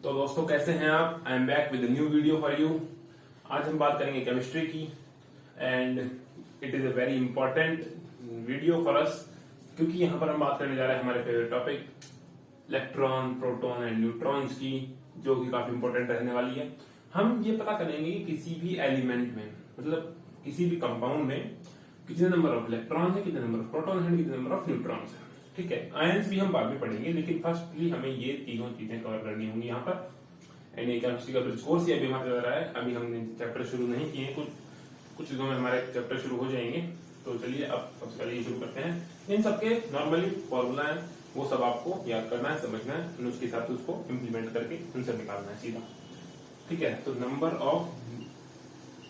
तो दोस्तों कैसे हैं आप? I am back with new video for you. आज हम बात करेंगे केमिस्ट्री की and it is a very important video for us, क्योंकि यहाँ पर हम बात करने जा रहे हैं हमारे favourite topic electron, proton and neutrons की, जो कि काफी इंपॉर्टेंट रहने वाली है। हम ये पता करेंगे कि किसी भी एलिमेंट में, मतलब किसी भी कंपाउंड में कितने नंबर ऑफ इलेक्ट्रॉन है, कितने नंबर ऑफ प्रोटॉन है, कितने नंबर ऑफ न्यूट्रॉन्स है। ठीक है, आयंस भी हम बाद में पढ़ेंगे, लेकिन फर्स्टली हमें ये तीनों चीजें कवर करनी होंगी यहाँ पर। एंड केमिस्ट्री का ब्रिज कोर्स अभी हमारा चल रहा है, अभी हमने चैप्टर शुरू नहीं किए, कुछ दिनों में हमारे चैप्टर शुरू हो जाएंगे। तो चलिए अब सबसे पहले ये शुरू करते हैं। इन सबके नॉर्मली फॉर्मूला है, वो सब आपको याद करना है, समझना है, और उसके हिसाब से उसको इम्प्लीमेंट करके आंसर निकालना है सीधा। ठीक है, तो number of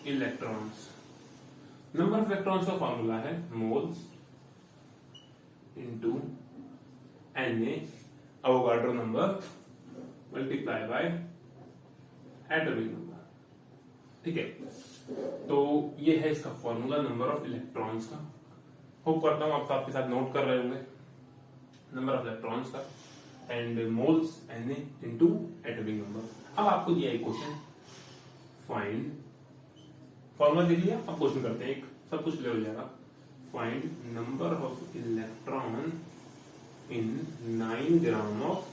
electrons, number of electrons का फॉर्मूला है moles into Na Avogadro number multiply by atomic number. ठीक है, तो ये है इसका फॉर्मूला नंबर ऑफ इलेक्ट्रॉन्स का। होप करता हूं आप आपके साथ नोट कर रहे होंगे नंबर ऑफ इलेक्ट्रॉन्स का and moles Na into atomic number. अब आपको दिया है क्वेश्चन, फाइंड, फॉर्मूला देख लिया, अब क्वेश्चन करते हैं, एक सब कुछ क्लियर हो जाएगा। Find number of electron in 9 gram of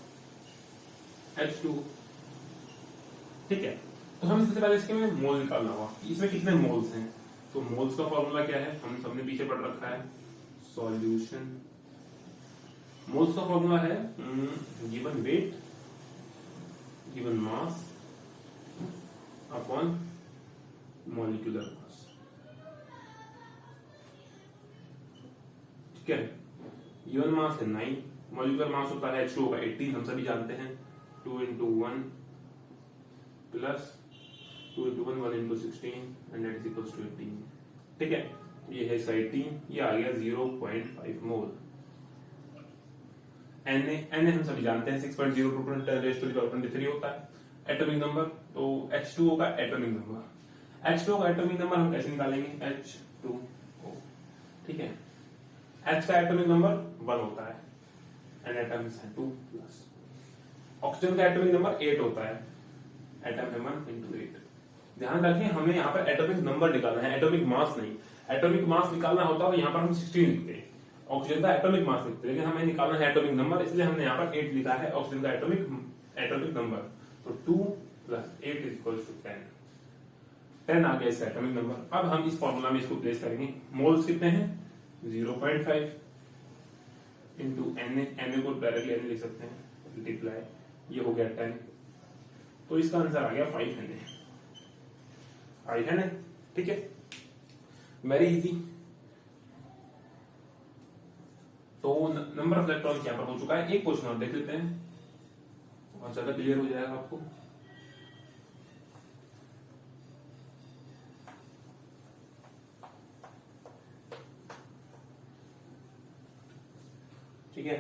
H2। ठीक है, तो हम सबसे पहले इसके में मोल निकालना होगा, इसमें कितने मोल्स हैं। तो मोल्स का फॉर्मूला क्या है, हम सबने पीछे पढ़ रखा है, सॉल्यूशन। मोल्स का फॉर्मूला है given weight given mass upon molecular mass. ठीक है, गिवन मास है 9, मॉलिक्यूलर मास होता है H2O का 18, हम सभी जानते हैं। 2 into 1 plus 2 into 1 1 into 16 and that is equals to 18। ठीक है, ये है 18, ये आ गया 0.5 मोल। Na हम सभी जानते हैं 6.02 × 10⁻23 होता है एटॉमिक नंबर। तो H2O का एटॉमिक नंबर, H2O का एटॉमिक नंबर हम कैसे निकालेंगे, H2O। ठीक है, H का एटॉमिक नंबर 1 होता है एंड एटम्स है 2 प्लस। ऑक्सीजन का एटॉमिक नंबर 8 होता है, एटम है 1 into 8। ध्यान रखिए, हमें यहाँ पर एटॉमिक नंबर निकालना है, एटॉमिक मास नहीं। एटॉमिक मास निकालना होता है यहाँ पर हम 16 लिखते हैं, ऑक्सीजन का एटॉमिक मास लिखते हैं, लेकिन हमें निकालना है एटॉमिक नंबर, इसलिए हमने यहाँ पर 8 लिखा है ऑक्सीजन का एटॉमिक नंबर। तो 2 + 8 = 10। 10 आ गया इसका एटॉमिक नंबर। अब हम इस फॉर्मूला में इसको प्लेस करेंगे। मोल्स कितने हैं, 0.5 इंटू Na को डायरेक्टली Na लिख सकते हैं, मल्टीप्लाई, ये हो गया 10। तो इसका आंसर आ गया 5 Na। ठीक है, वेरी इजी। तो नंबर ऑफ इलेक्ट्रॉन यहाँ पर हो चुका है। एक क्वेश्चन और देख लेते हैं, बहुत ज्यादा क्लियर हो जाएगा आपको। ठीक है,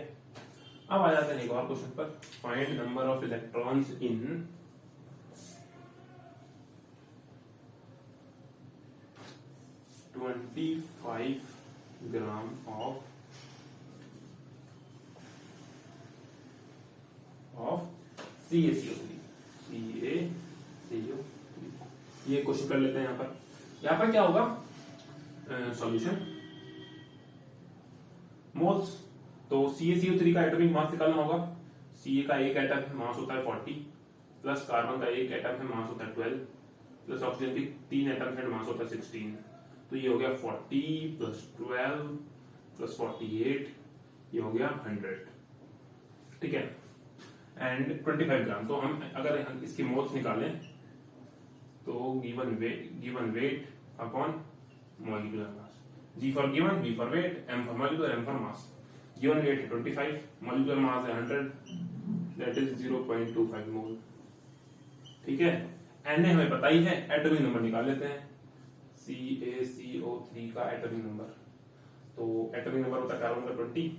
अब आ जाते हैं एक और क्वेश्चन पर। Find number of electrons in 25 gram of CaCO3। ये क्वेश्चन कर लेते हैं। यहाँ पर क्या होगा, सॉल्यूशन मोल्स। तो CaCO3 का एटॉमिक मास निकालना होगा। Ca का एक एटम है, मास होता है 40, प्लस कार्बन का एक एटम है, मास होता है 12, प्लस ऑक्सीजन की 3 एटम है, मास होता है 16। तो ये हो गया 40 + 12 + 48, ये हो गया 100। ठीक है, एंड 25 ग्राम। तो हम अगर इसकी मोल्स निकालें तो given weight upon molecular mass, G for given, V for wait, M for molecular, M for mass. Given weight है 25, मॉलिक्यूलर मास है 100, दैट इज 0.25 मोल। ठीक है, Na हमें पता ही है, एटॉमिक नंबर निकाल लेते हैं। CaCO3 का एटॉमिक नंबर, तो एटॉमिक नंबर होता है कार्बन का 20,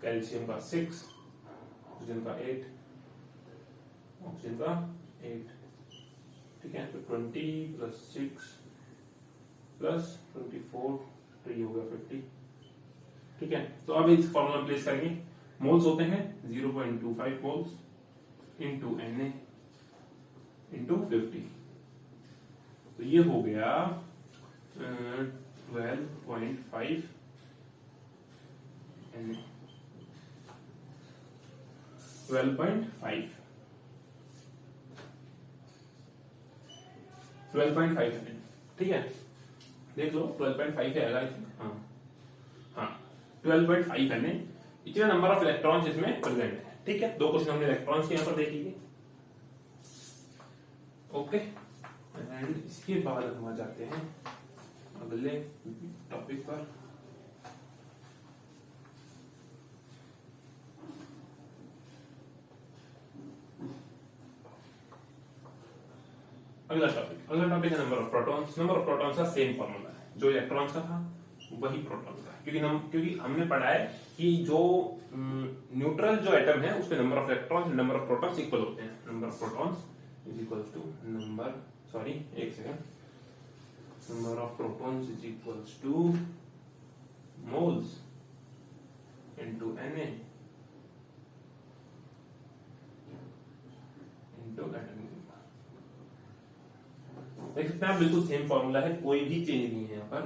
कैल्शियम का 6, ऑक्सीजन का 8, ऑक्सीजन का 8। ठीक है, तो 20 + 6 + 24, तो ये हो गया 50। ठीक है, तो अब इस फॉर्मूला प्लेस करेंगे। मोल्स होते हैं 0.25 मोल्स इंटू Na इंटू 50, तो ये हो गया 12.5 Na, 12.5 Na, ठीक है, देख लो 12.5 है आई थिंक, हाँ 12.5 Na, इतना नंबर ऑफ इलेक्ट्रॉन्स इसमें प्रेजेंट है। ठीक है, दो क्वेश्चन हमने इलेक्ट्रॉन्स के यहाँ पर देख लिए। ओके, एंड इसके बाद हम आ जाते हैं अगले टॉपिक पर। अगला टॉपिक है number of protons. Number of protons का सेम फॉर्मूला है जो इलेक्ट्रॉन्स का था वही प्रोटॉन्स का है, क्योंकि हमने पढ़ा है कि जो न्यूट्रल जो एटम है उसमें number of electrons number of protons equal होते हैं। Number of protons is equals to number of protons is equals to moles into Na into atomic number. देख सकते हैं आप, बिल्कुल सेम फॉर्मूला है, कोई भी चेंज नहीं है यहाँ पर।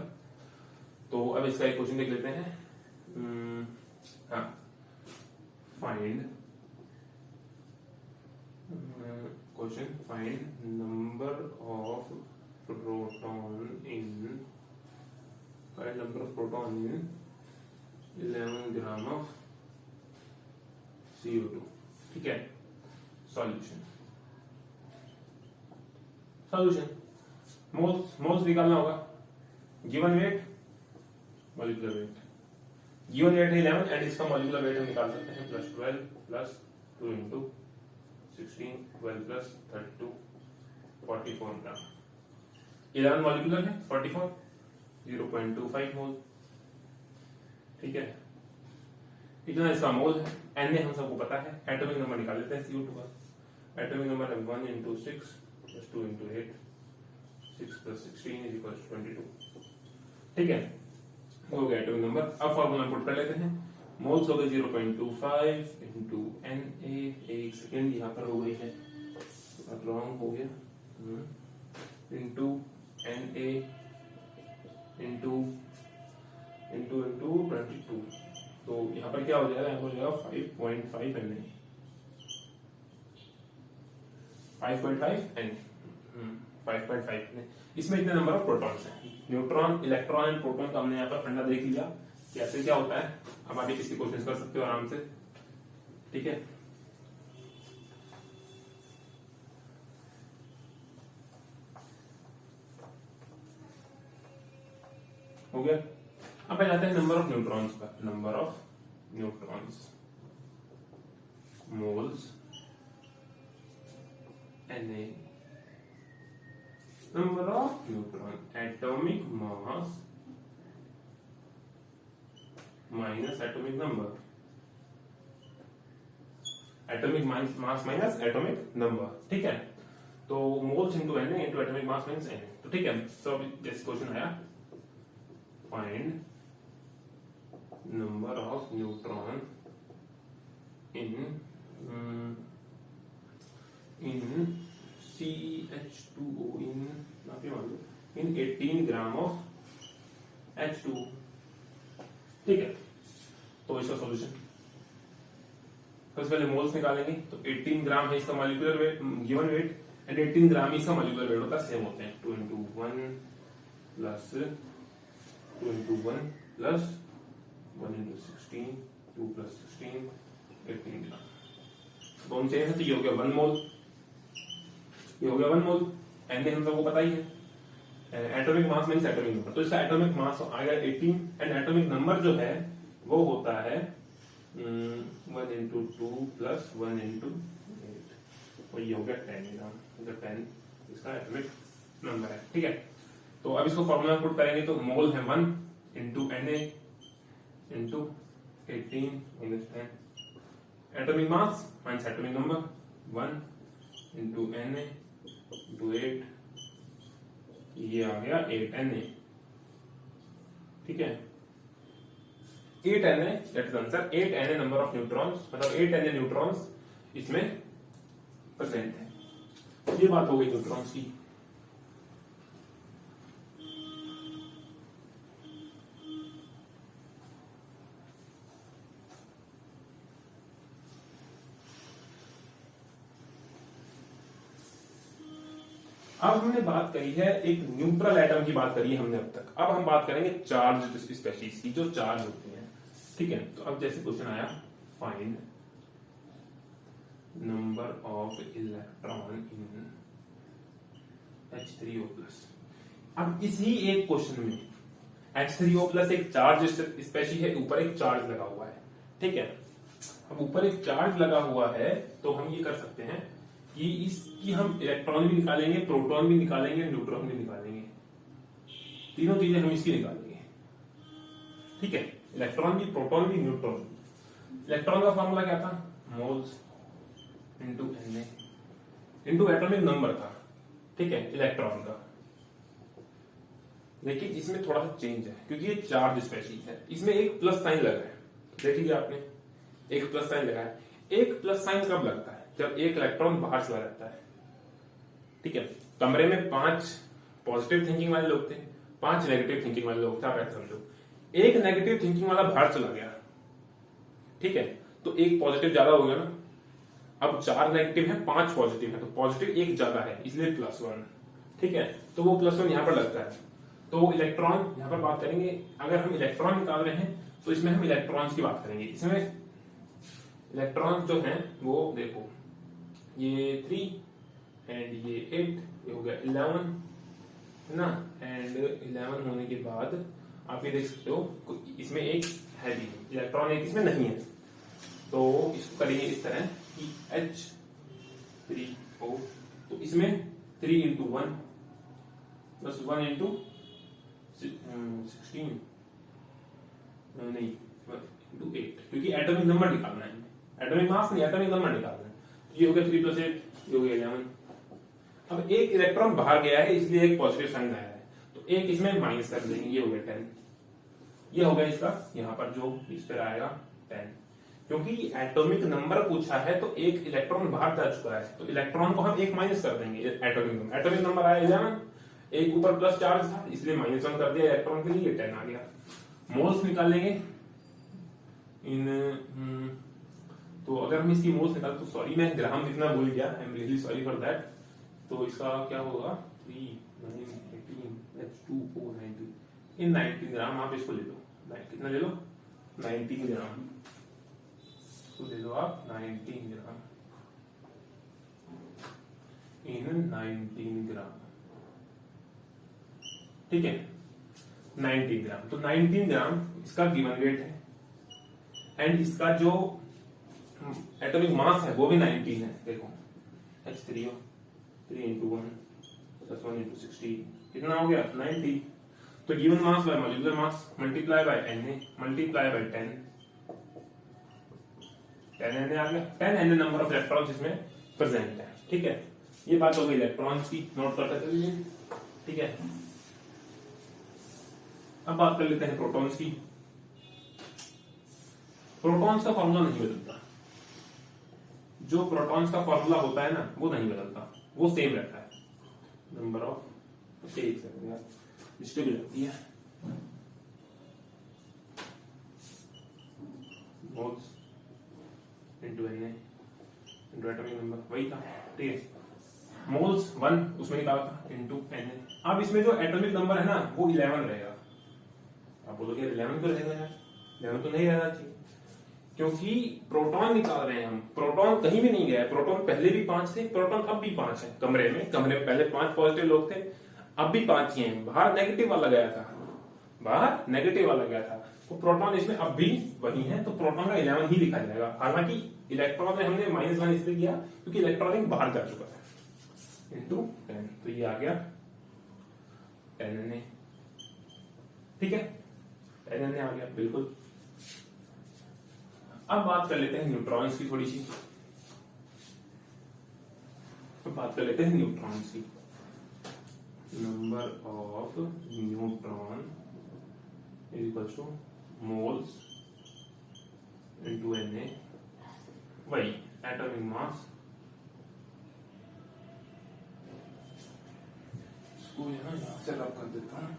तो अब इसका एक क्वेश्चन देख लेते हैं। हाँ, find number of proton in 11 gram of CO2। ठीक है, सॉल्यूशन मोल्स निकालना होगा। Given weight molecular weight, given weight है 11 एंड इसका मॉलिक्यूलर वेट हम निकाल सकते हैं +12 + 2 इंटू 16 12 + 32 44 ग्राम। 11 मॉलिक्यूलर है, 44 0.25 मोल। ठीक है, इतना इसका मोल है। Na हम सबको पता है, एटॉमिक नंबर निकाल लेते हैं CO2 का। एटॉमिक नंबर है 1 × 6 + 2 × 8 6 + 16 = 22। ठीक है, हो गया एटॉमिक नंबर। अब फॉर्मूला पुट कर लेते हैं। मोल्स हो गए 0.25 इंटू Na, एक सेकेंड यहाँ पर हो गई है, रॉन्ग हो गया, इंटू Na इंटू 22। तो यहाँ पर क्या हो जाएगा, यहाँ पर हो जाएगा 5.5 Na, 5.5 Na। इसमें इतने नंबर ऑफ प्रोटॉन्स हैं। न्यूट्रॉन, इलेक्ट्रॉन एंड प्रोटॉन का हमने यहाँ पर फंडा देख लिया कैसे क्या होता है। अब आगे किसी क्वेश्चन कर सकते हो आराम से। ठीक है, हो गया। अब आ जाते हैं नंबर ऑफ न्यूट्रॉन्स पर। Number of neutrons, moles Na, number of neutron, atomic mass minus atomic number, atomic mass minus atomic number। ठीक है, तो moles into Na into atomic mass minus Na। तो ठीक है, तो जैसे क्वेश्चन आया, find number of neutron in CH2O in 18 gram of H2। ठीक है, तो इसका सॉल्यूशन सबसे पहले मोल्स निकालेंगे। तो 18 ग्राम है इसका molecular weight, given weight, and 18 ग्राम इसका मॉलिक्यूलर वेट होता है, सेम होते हैं। 2 × 1 + 2 × 1 + 1 × 16 2 + 16 18 ग्राम। दोनों सेम है, तो ये हो गया 1 मोल, ये हो गया 1 मोल। Na हम सबको पता ही है, atomic mass means atomic number, तो इसका एटॉमिक मास आएगा 18 एंड एटॉमिक नंबर जो है वो होता है 1 × 2 + 1 × 8, और ये हो गया 10 ग्राम। 10 इसका एटॉमिक नंबर है। ठीक है, तो अब इसको फॉर्मूला पुट करेंगे तो मोल है 1 × Na into 18 - 10, atomic mass minus atomic number 1 × Na into 8, ये आ गया 8 Na। ठीक है, 8 Na, that is answer. 8 Na number of neutrons, मतलब 8 Na न्यूट्रॉन्स इसमें प्रेजेंट है। ये बात हो गई न्यूट्रॉन्स की। अब हमने बात करी है एक न्यूट्रल एटम की बात करी है हमने अब तक। अब हम बात करेंगे चार्ज स्पेशीज की, जो चार्ज होती हैं। ठीक है, तो अब जैसे क्वेश्चन आया, find number of electron in H3O+। अब इसी एक क्वेश्चन में H3O+ एक चार्ज स्पेशी है, ऊपर एक चार्ज लगा हुआ है। ठीक है, अब ऊपर एक चार्ज लगा हुआ है तो हम ये कर सकते हैं कि इसकी हम इलेक्ट्रॉन भी निकालेंगे, प्रोटॉन भी निकालेंगे, न्यूट्रॉन भी निकालेंगे। तीनों चीजें हम इसकी निकालेंगे। ठीक है, इलेक्ट्रॉन भी, प्रोटॉन भी, न्यूट्रॉन भी। इलेक्ट्रॉन का फॉर्मूला क्या था? Moles into Na into atomic number था। ठीक है, इलेक्ट्रॉन का। लेकिन इसमें थोड़ा सा चेंज है क्योंकि ये चार्ज स्पेशीज है। इसमें एक प्लस साइन लगा है, देख लीजिए आपने, एक प्लस साइन लगा है। एक प्लस साइन कब लगता है? जब एक इलेक्ट्रॉन बाहर चला जाता है। ठीक है, कमरे में 5 पॉजिटिव थिंकिंग वाले लोग थे, 5 नेगेटिव थिंकिंग वाले लोग थे। आप ऐसा समझो, एक नेगेटिव थिंकिंग वाला बाहर चला गया। ठीक है, तो एक पॉजिटिव ज्यादा हो गया ना। अब 4 नेगेटिव है, 5 पॉजिटिव है, तो पॉजिटिव एक ज्यादा है, इसलिए +1। ठीक है, तो वो +1 यहां पर लगता है। तो इलेक्ट्रॉन यहां पर बात करेंगे, अगर हम इलेक्ट्रॉन निकाल रहे हैं तो इसमें हम इलेक्ट्रॉन्स की बात करेंगे। इसमें इलेक्ट्रॉन्स जो हैं वो देखो, ये 3 एंड ये 8, ये हो गया 11 है ना। एंड 11 होने के बाद आप ये देख सकते हो इसमें एक है भी इलेक्ट्रॉन, एक इसमें नहीं है। तो इसको करेंगे इस तरह कि H3O, तो इसमें 3 इंटू 1 प्लस 1 इंटू 16 नहीं इंटू 8, क्योंकि एटॉमिक नंबर निकालना है, एटॉमिक मास नहीं, एटॉमिक नंबर निकालना है। ये हो गया 3 + 8, ये हो गया 11। अब एक इलेक्ट्रॉन बाहर गया है, इसलिए एक पॉजिटिव साइन आया है, तो एक इसमें माइनस कर देंगे, ये हो गया 10। ये हो गया इसका यहां पर जो इस पर आएगा 10, क्योंकि एटॉमिक नंबर पूछा है तो एक इलेक्ट्रॉन बाहर जा चुका है, तो इलेक्ट्रॉन को हम एक माइनस कर देंगे। एटॉमिक नंबर आया 11, एक ऊपर प्लस चार्ज था इसलिए -1 कर दिया इलेक्ट्रॉन के लिए, 10 आ गया। मोल्स निकालेंगे इन, तो अगर हम इसकी मोल्स निकाल, तो सॉरी मैं ग्राम लिखना भूल गया, I am really sorry for that. तो इसका क्या होगा 3 9 18 H2O 19, इन 19 ग्राम आप इसको ले लो। कितना ले लो? 19 ग्राम, इसको ले लो आप 19 ग्राम, इन 19 ग्राम। ठीक है, 19 ग्राम, तो 19 ग्राम इसका गिवन वेट है, एंड इसका जो एटॉमिक मास है वो भी 19 है। देखो H3O 3 इंटू 1 प्लस 1 इंटू 16, कितना हो गया 90। तो given mass by molecular mass multiply by Na multiply bye 10 Na आ गया। 10 Na नंबर ऑफ इलेक्ट्रॉन्स इसमें प्रेजेंट है। ठीक है, ये बात हो गई इलेक्ट्रॉन्स की, नोट करते चलिए। ठीक है, अब बात कर लेते हैं प्रोटॉन्स की। प्रोटॉन्स का फॉर्मूला नहीं बदलता, जो प्रोटॉन्स का फॉर्मूला होता है ना वो नहीं बदलता, वो सेम रहता है। नंबर ऑफ स्टेबल रहती है, moles into Na into atomic number वही था। ठीक है, मोल्स 1 उसमें निकाला था इंटू Na। अब इसमें जो एटॉमिक नंबर है ना वो 11 रहेगा। आप बोलोगे 11 तो रहेगा यार, 11 तो नहीं रहना चाहिए, क्योंकि प्रोटॉन निकाल रहे हैं हम। प्रोटॉन कहीं भी नहीं गया, प्रोटॉन पहले भी 5 थे, प्रोटॉन अब भी 5 है। कमरे में पहले 5 पॉजिटिव लोग थे, अब भी 5 ही हैं। बाहर नेगेटिव वाला गया था, बाहर नेगेटिव वाला गया था, तो प्रोटॉन इसमें अब भी वही है, तो प्रोटॉन का 11 ही लिखा जाएगा। हालांकि इलेक्ट्रॉन में हमने -1 इसलिए किया क्योंकि इलेक्ट्रॉन बाहर जा चुका है, इंटू 10, तो ये आ गया 10 Na। ठीक है, 10 Na आ गया बिल्कुल। अब बात कर लेते हैं न्यूट्रॉन्स की थोड़ी सी। अब बात कर लेते हैं न्यूट्रॉन्स की। Number of neutron is equal two moles into Na, वही एटॉमिक मास यहाँ से रब कर देता हूँ।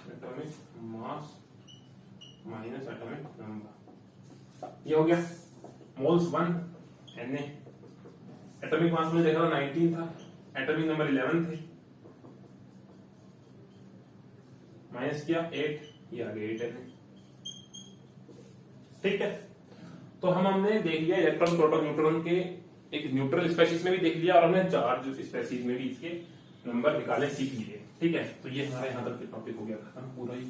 Atomic mass minus atomic number, ये हो गया मोल्स 1 Na। एटॉमिक मास में देखा था 19 था, एटॉमिक नंबर 11 थे, माइनस किया 8, ये आ गया 8 Na। ठीक है, तो हमने देख लिया इलेक्ट्रॉन प्रोटॉन न्यूट्रॉन के एक न्यूट्रल स्पेसीज में भी देख लिया, और हमने चार्ज स्पेसीज में भी इसके नंबर निकाले सीख लिए। ठीक है, तो ये हमारा यहाँ तक टॉपिक हो गया खत्म पूरा ही।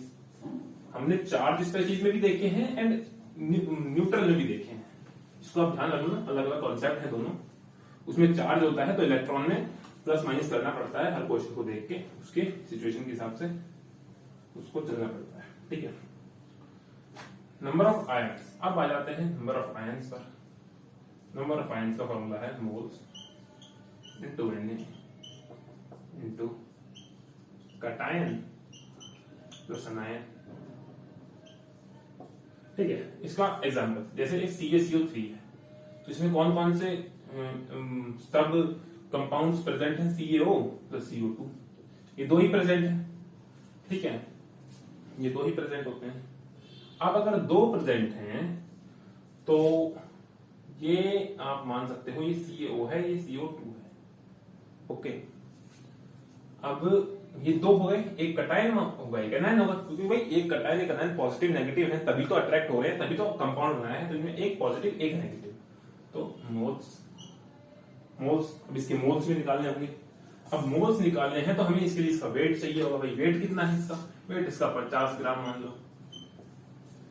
हमने चार्ज स्पेसीज में भी देखे हैं एंड न्यूट्रल में भी देखे हैं। इसको आप ध्यान रखना, अलग अलग कॉन्सेप्ट है दोनों। उसमें चार्ज होता है तो इलेक्ट्रॉन में प्लस माइनस करना पड़ता है, हर क्वेश्चन को देख के उसके सिचुएशन के हिसाब से उसको चलना पड़ता है। ठीक है, नंबर ऑफ आयंस। अब आ जाते हैं नंबर ऑफ आयंस पर। नंबर ऑफ आयंस का फॉर्मूला है moles into Na into cation plus अनायन। ठीक है, इसका एग्जांपल जैसे CaCO3 है, तो इसमें कौन कौन से सब कंपाउंड्स प्रेजेंट हैं? CaO प्लस CO2, ये दो ही प्रेजेंट है। ठीक है, ये दो ही प्रेजेंट होते हैं। अब अगर दो प्रेजेंट हैं तो ये आप मान सकते हो ये CaO है, ये CO2 है। ओके, अब ये दो हो गए, एक कटायन होगा एक एनायन होगा, क्योंकि भाई एक कटायन एक एनायन पॉजिटिव नेगेटिव है, तभी तो अट्रैक्ट हो रहे हैं, तभी तो कंपाउंड बनाया है, तो इनमें एक पॉजिटिव एक नेगेटिव। तो मोल्स अब इसके मोल्स भी निकालने होंगे। अब मोल्स निकालने हैं तो हमें इसके लिए इसका वेट चाहिए होगा। भाई वेट कितना है इसका? वेट इसका 50 ग्राम मान लो,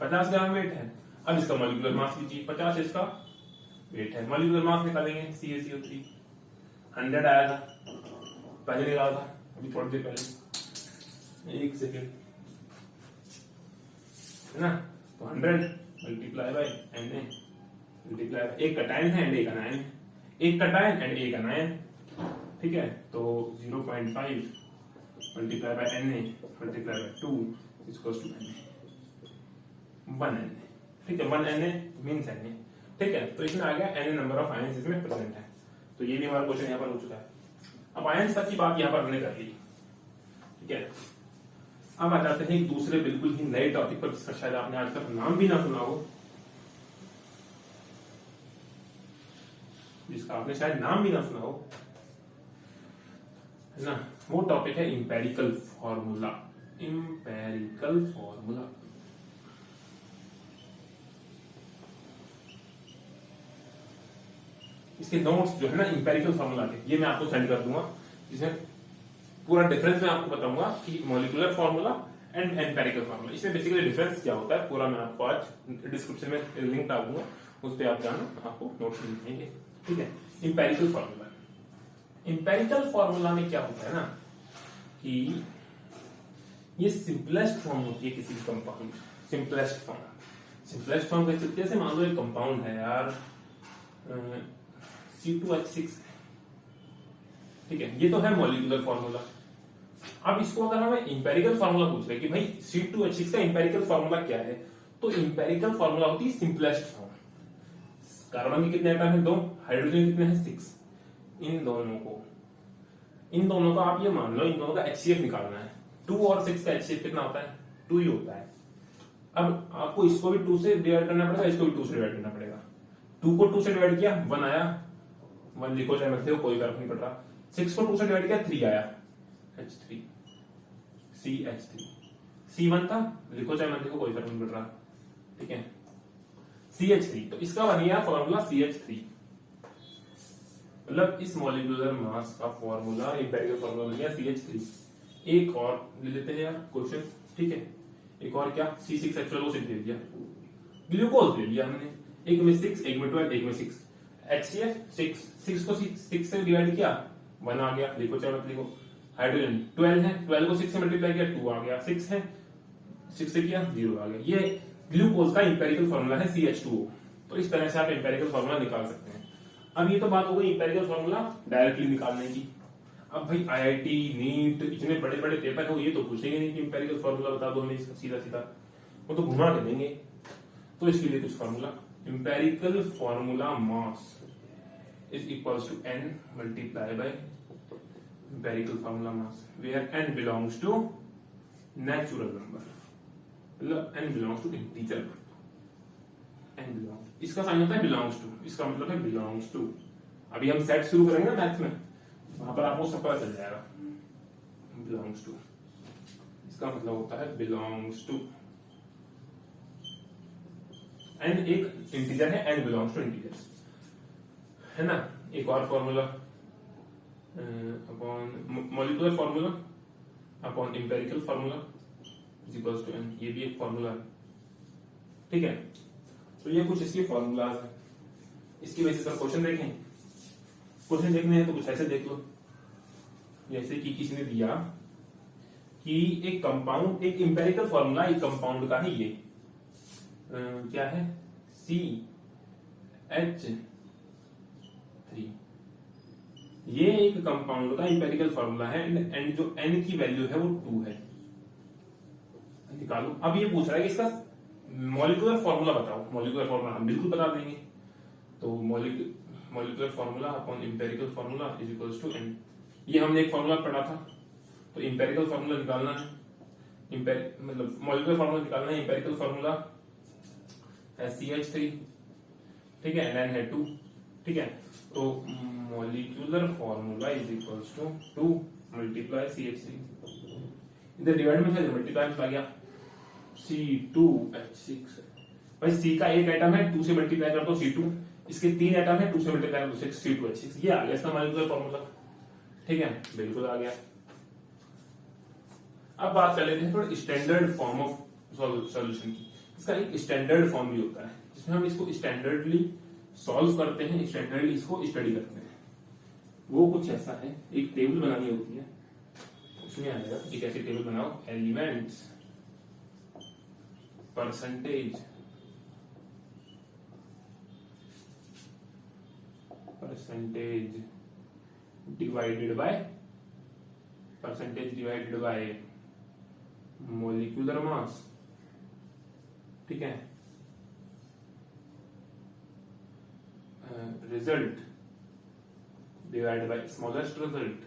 50 ग्राम वेट है। अब इसका मॉलिक्यूलर मास लीजिए, 50 इसका वेट है। मॉलिक्यूलर मास निकालेंगे, CaCO3 100 आया था, पहले निकाला था, अभी थोड़ी देर पहले, 1 सेकेंड है ना। तो 100 multiply by Na multiply bye, एक कटायन है एंड एक अनायन है, एक कटायन एंड एक अनायन। ठीक है, तो 0.5 multiply by Na multiply by 2 equals to Na, 1 Na। ठीक है, 1 Na मींस Na। ठीक है, तो इसमें आ गया Na नंबर ऑफ आयंस इसमें प्रेजेंट है। तो ये भी हमारा क्वेश्चन यहाँ पर हो चुका है। अब आयंस तक की बात यहाँ पर हमने कर ली। ठीक है, अब आ जाते हैं एक दूसरे बिल्कुल ही नए टॉपिक पर, जिसका शायद आपने आज तक नाम भी ना सुना हो, जिसका आपने शायद नाम भी ना सुना हो, है ना। वो टॉपिक है इंपेरिकल फॉर्मूला। इंपेरिकल फॉर्मूला, इसके नोट्स जो है ना इंपेरिकल फॉर्मूला के, ये मैं आपको सेंड कर दूंगा, जिसमें पूरा डिफरेंस मैं आपको बताऊंगा कि molecular formula and empirical formula, इसमें बेसिकली डिफरेंस क्या होता है, पूरा मैं आपको आज डिस्क्रिप्शन में लिंक डाल दूंगा, उस पर आप जाना, आपको नोट्स मिल जाएंगे। ठीक है, इंपेरिकल फॉर्मूला। इंपेरिकल फॉर्मूला में क्या होता है ना कि ये सिंपलेस्ट फॉर्म होती है किसी कंपाउंड, सिंपलेस्ट फॉर्म कह सकते हैं। मान लो एक कंपाउंड है यार C2H6, ठीक है, ये तो है मॉलिक्यूलर फॉर्मूला। अब इसको अगर हमें इंपेरिकल फॉर्मूला पूछ रहे कि भाई C2H6 का इंपेरिकल फॉर्मूला क्या है, तो इंपेरिकल फॉर्मूला होती है सिंपलेस्ट फॉर्म। कार्बन के कितने एटम है? 2। हाइड्रोजन कितने हैं? 6। इन दोनों का आप ये मान लो, इन दोनों का HCF निकालना है। 2 और 6 का HCF कितना होता है? 2 ही होता है। अब आपको इसको भी 2 से डिवाइड करना पड़ेगा, इसको भी 2 से डिवाइड करना पड़ेगा। 2 को 2 से डिवाइड किया 1 आया, 1 लिखो चाहे मत लिखो, कोई फर्क नहीं पड़ रहा। 6 को 2 से डिवाइड किया 3 आया, H3 CH3। C1 था, लिखो चाहे मत लिखो, कोई फर्क नहीं पड़ रहा। ठीक है, CH3, तो इसका बन गया फॉर्मूला CH3। मतलब इस मॉलिक्यूलर मास का फॉर्मूला, इंपेरिकल फॉर्मूला बन गया CH3। एक और ले लेते हैं यार क्वेश्चन। ठीक है, एक और क्या, C6H12O6 दे दिया, ग्लूकोज दे दिया हमने, एक में 6, एक में 12, एक में 6। HCF 6 को 6 से डिवाइड किया 1 आ गया, लिखो चाहे मत लिखो। हाइड्रोजन 12 है, 12 को 6 से मल्टीप्लाई किया 2 आ गया, 6 है 6 से किया 0 आ गया। ये ग्लूकोज का इंपेरिकल फॉर्मूला है CH2O। तो इस तरह से आप इंपेरिकल फॉर्मूला निकाल सकते हैं। अब ये तो बात हो गई इंपेरिकल फॉर्मूला डायरेक्टली निकालने की। अब भाई IIT नीट इतने बड़े बड़े पेपर है, ये तो पूछेंगे नहीं कि इंपेरिकल फॉर्मूला बता दो हमें सीधा सीधा, वो तो घुमा के देंगे। तो इसके लिए कुछ formula, empirical formula mass is equals to n multiplied by empirical formula mass, where n belongs to natural number, मतलब n belongs to integer number. n belongs, इसका साइन होता है belongs to, इसका मतलब है belongs to. अभी हम set शुरू करेंगे ना मैथ में, वहां पर आपको सब पता चल जाएगा. belongs to, इसका मतलब होता है belongs to. n एक इंटीजर है, n belongs to integers, है ना. एक और formula upon molecular formula upon empirical formula is equals to n, ये भी एक फॉर्मूला है. ठीक है, तो ये कुछ इसके फॉर्मूलाज हैं. इसकी बेसिस पर क्वेश्चन देखें. क्वेश्चन देखने हैं तो कुछ ऐसे देख लो, जैसे कि किसी ने दिया कि एक कंपाउंड, एक एम्पिरिकल फॉर्मूला एक कंपाउंड का है, ये क्या है, CH3. ये एक कंपाउंड का एम्पिरिकल फॉर्मूला है एंड जो n की वैल्यू है वो 2 है. निकालो. अब ये पूछ रहा है कि इसका मॉलिक्यूलर फॉर्मूला बताओ. मॉलिक्यूलर फॉर्मूला हम बिल्कुल बता देंगे. तो molecular formula upon empirical formula is equals to n. ये हमने एक फॉर्मूला पढ़ा था. तो एम्पिरिकल फॉर्मूला निकालना है, मतलब मॉलिक्यूलर फॉर्मूला निकालना है. एम्पिरिकल फॉर्मूला CH3, ठीक है, n है 2. ठीक है, तो molecular formula is equals to 2 multiply CH3. इधर डिवाइड में था, मल्टीप्लाई में आ गया C2H6. भाई C का एक एटम है, 2 से मल्टीप्लाई कर दो C2. इसके 3 एटम है, 2 से मल्टीप्लाई कर दो C2H6. ये आ गया इसका मॉलिक्यूलर फॉर्मूला. ठीक है, बिल्कुल आ गया. अब बात कर लेते हैं थोड़ा स्टैंडर्ड फॉर्म ऑफ सॉल्यूशन की. इसका एक स्टैंडर्ड फॉर्म भी होता है जिसमें हम इसको स्टैंडर्डली सॉल्व करते हैं, स्टैंडर्डली इसको स्टडी करते हैं. वो कुछ ऐसा है, एक टेबल बनानी होती है. उसमें आएगा कि कैसे टेबल बनाओ. Elements percentage divided by molecular mass. ठीक है, result divided by smallest result.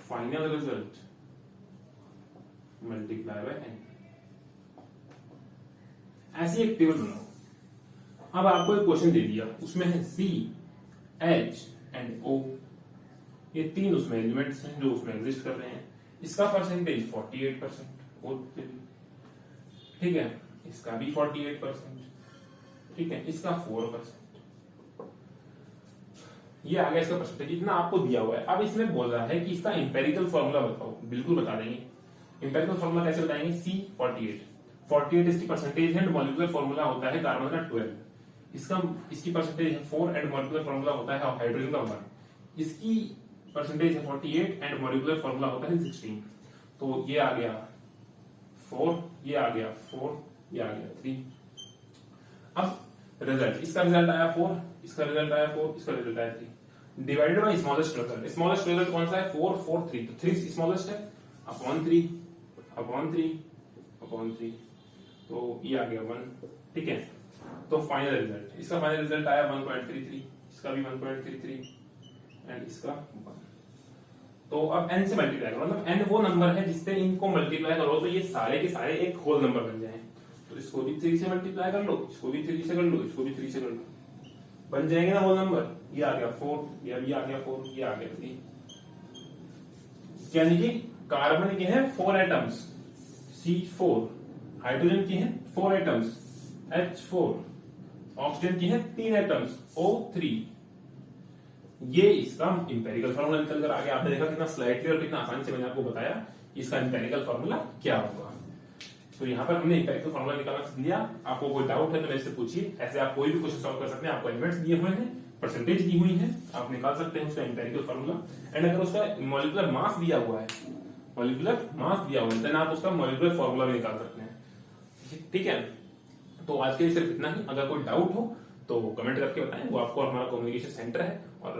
Final result multiply by n. ऐसी एक टेबल बनाओ. अब आपको एक क्वेश्चन दे दिया, उसमें है C, H एंड O. ये 3 उसमें एलिमेंट्स हैं जो उसमें एग्जिस्ट कर रहे हैं. इसका परसेंटेज 48%. और ठीक है, इसका भी 48%. ठीक है, इसका 4%. ये आ गया इसका परसेंटेज. इतना आपको दिया हुआ है. अब इसमें बोल रहा है कि इसका एम्पिरिकल फॉर्मूला बताओ. बिल्कुल बता देंगे. एम्पिरिकल फॉर्मूला कैसे बताएंगे. C48 इसकी परसेंटेज है. मॉलिक्यूलर फॉर्मूला होता है कार्बन का 12. इसकी परसेंटेज है 4 एंड मॉलिक्यूलर फॉर्मूला होता है हाइड्रोजन का 1. इसकी परसेंटेज है 48 एंड मॉलिक्यूलर फॉर्मूला होता है 16. तो ये आ गया 4, ये आ गया 4, ये आ गया 3. अब रिजल्ट, इसका रिजल्ट आया 4, इसका रिजल्ट आया 4, इसका रिजल्ट आया 3. Divided by smallest result. Smallest result कौन सा है. 4, 4, 3. तो 3 स्मॉलेस्ट है. Upon 3 upon 3 upon 3. तो ये आ गया 1. ठीक है, तो फाइनल रिजल्ट, इसका फाइनल रिजल्ट आया 1.33. इसका भी 1.33 एंड इसका 1. तो अब n से मल्टीप्लाई करो. मतलब n वो नंबर है जिससे इनको मल्टीप्लाई करो तो ये सारे के सारे एक होल नंबर बन जाए. तो इसको भी 3 से मल्टीप्लाई कर लो, इसको भी 3 से कर लो, इसको भी 3 से कर लो, बन जाएंगे ना होल नंबर. ये आ गया 4, ये भी आ गया 4, ये आ गया 3. यानी कि कार्बन के हैं 4 एटम्स C4, हाइड्रोजन की हैं 4 एटम्स H4, ऑक्सीजन की हैं 3 एटम्स O3. ये इसका इंपेरिकल फार्मूला निकल कर आ गया. आपने देखा कितना स्लाइटली और कितना आसानी से मैंने आपको बताया इसका इंपेरिकल फार्मूला क्या होगा. तो यहाँ पर हमने इंपेरिकल फार्मूला निकालना सीख लिया. आपको कोई डाउट है तो मेरे से पूछिए. ऐसे आप कोई भी क्वेश्चन सॉल्व कर सकते हैं. आपको एलिमेंट्स दिए हुए हैं, परसेंटेज दी हुई है, आप निकाल सकते हैं उसका इंपेरिकल फार्मूला. एंड अगर उसका मॉलिक्यूलर मास दिया हुआ है, देन आप उसका मॉलिक्यूलर फार्मूला भी निकाल सकते हैं. ठीक है, तो आज के लिए सिर्फ इतना ही. अगर कोई डाउट हो तो कमेंट करके बताएं. वो आपको हमारा कम्युनिकेशन सेंटर है, और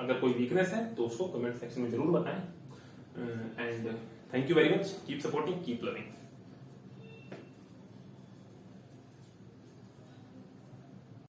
अगर कोई वीकनेस है तो उसको कमेंट सेक्शन में जरूर बताएं. And thank you very much. Keep supporting, keep loving.